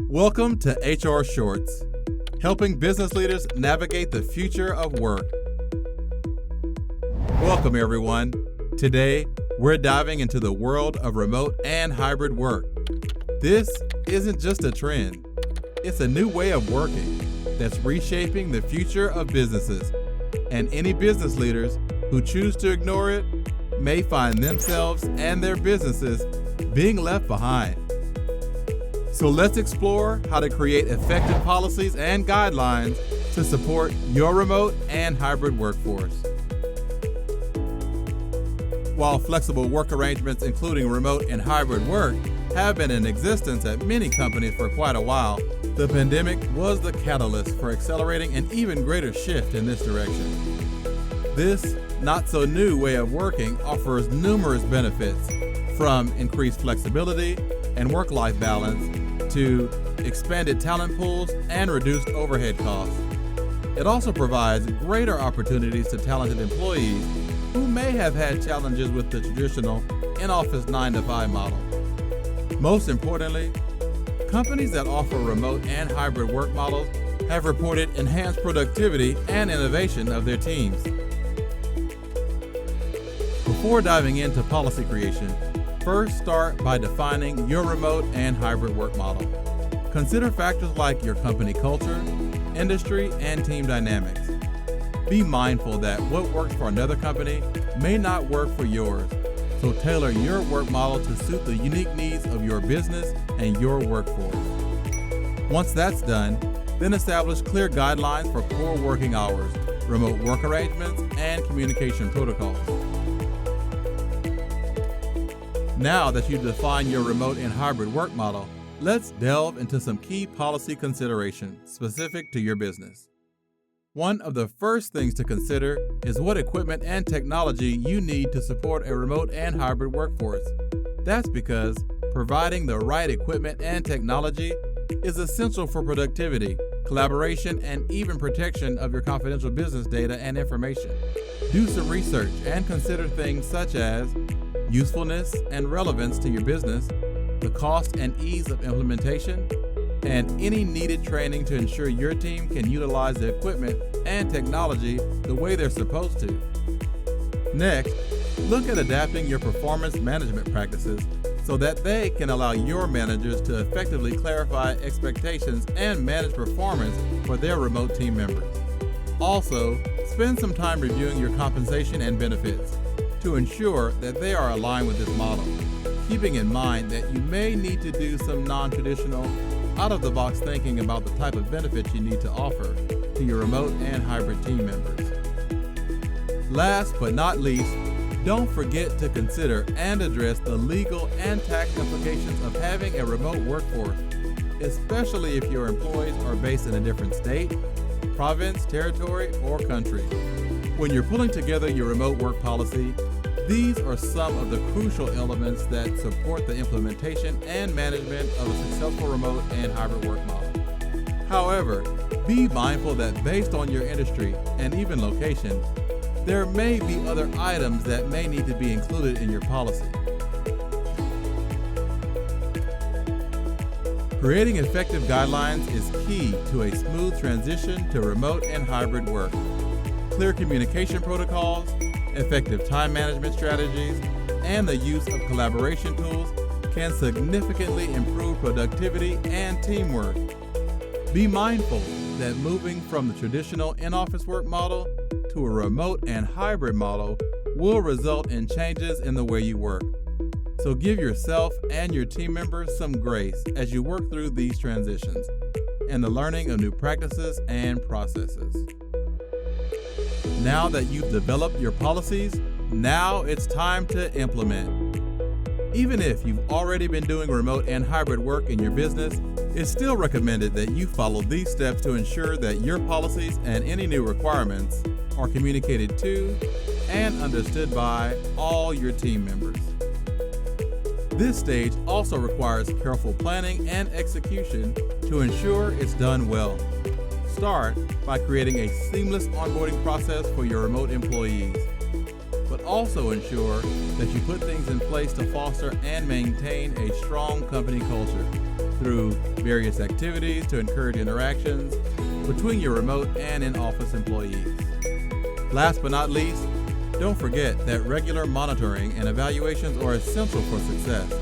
Welcome to HR Shorts, helping business leaders navigate the future of work. Welcome, everyone. Today, we're diving into the world of remote and hybrid work. This isn't just a trend. It's a new way of working that's reshaping the future of businesses. And any business leaders who choose to ignore it may find themselves and their businesses being left behind. So let's explore how to create effective policies and guidelines to support your remote and hybrid workforce. While flexible work arrangements, including remote and hybrid work, have been in existence at many companies for quite a while, the pandemic was the catalyst for accelerating an even greater shift in this direction. This not-so-new way of working offers numerous benefits, from increased flexibility and work-life balance to expanded talent pools and reduced overhead costs. It also provides greater opportunities to talented employees who may have had challenges with the traditional in-office 9-to-5 model. Most importantly, companies that offer remote and hybrid work models have reported enhanced productivity and innovation of their teams. Before diving into policy creation, first start by defining your remote and hybrid work model. Consider factors like your company culture, industry, and team dynamics. Be mindful that what works for another company may not work for yours, so tailor your work model to suit the unique needs of your business and your workforce. Once that's done, then establish clear guidelines for core working hours, remote work arrangements, and communication protocols. Now that you've defined your remote and hybrid work model, let's delve into some key policy considerations specific to your business. One of the first things to consider is what equipment and technology you need to support a remote and hybrid workforce. That's because providing the right equipment and technology is essential for productivity, collaboration, and even protection of your confidential business data and information. Do some research and consider things such as usefulness and relevance to your business, the cost and ease of implementation, and any needed training to ensure your team can utilize the equipment and technology the way they're supposed to. Next, look at adapting your performance management practices so that they can allow your managers to effectively clarify expectations and manage performance for their remote team members. Also, spend some time reviewing your compensation and benefits to ensure that they are aligned with this model, keeping in mind that you may need to do some non-traditional, out-of-the-box thinking about the type of benefits you need to offer to your remote and hybrid team members. Last but not least, don't forget to consider and address the legal and tax implications of having a remote workforce, especially if your employees are based in a different state, province, territory, or country. When you're pulling together your remote work policy, these are some of the crucial elements that support the implementation and management of a successful remote and hybrid work model. However, be mindful that based on your industry and even location, there may be other items that may need to be included in your policy. Creating effective guidelines is key to a smooth transition to remote and hybrid work. Clear communication protocols, effective time management strategies, and the use of collaboration tools can significantly improve productivity and teamwork. Be mindful that moving from the traditional in-office work model to a remote and hybrid model will result in changes in the way you work. So give yourself and your team members some grace as you work through these transitions and the learning of new practices and processes. Now that you've developed your policies, now it's time to implement. Even if you've already been doing remote and hybrid work in your business, it's still recommended that you follow these steps to ensure that your policies and any new requirements are communicated to and understood by all your team members. This stage also requires careful planning and execution to ensure it's done well. Start by creating a seamless onboarding process for your remote employees, but also ensure that you put things in place to foster and maintain a strong company culture. through various activities to encourage interactions between your remote and in-office employees. Last but not least, don't forget that regular monitoring and evaluations are essential for success.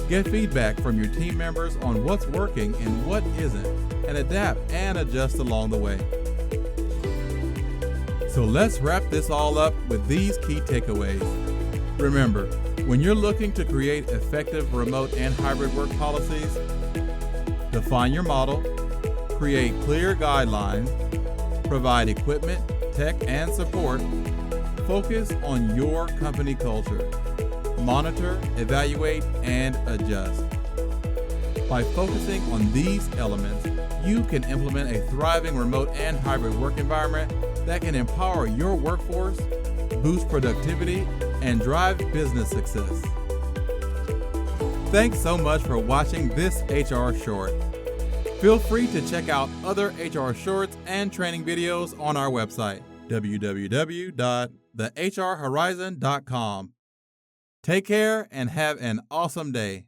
Get feedback from your team members on what's working and what isn't, and adapt and adjust along the way. So let's wrap this all up with these key takeaways. Remember, when you're looking to create effective remote and hybrid work policies, define your model, create clear guidelines, provide equipment, tech, and support, focus on your company culture, monitor, evaluate, and adjust. By focusing on these elements, you can implement a thriving remote and hybrid work environment that can empower your workforce, boost productivity, and drive business success. Thanks so much for watching this HR Short. Feel free to check out other HR Shorts and training videos on our website, www.thehrhorizon.com. Take care and have an awesome day.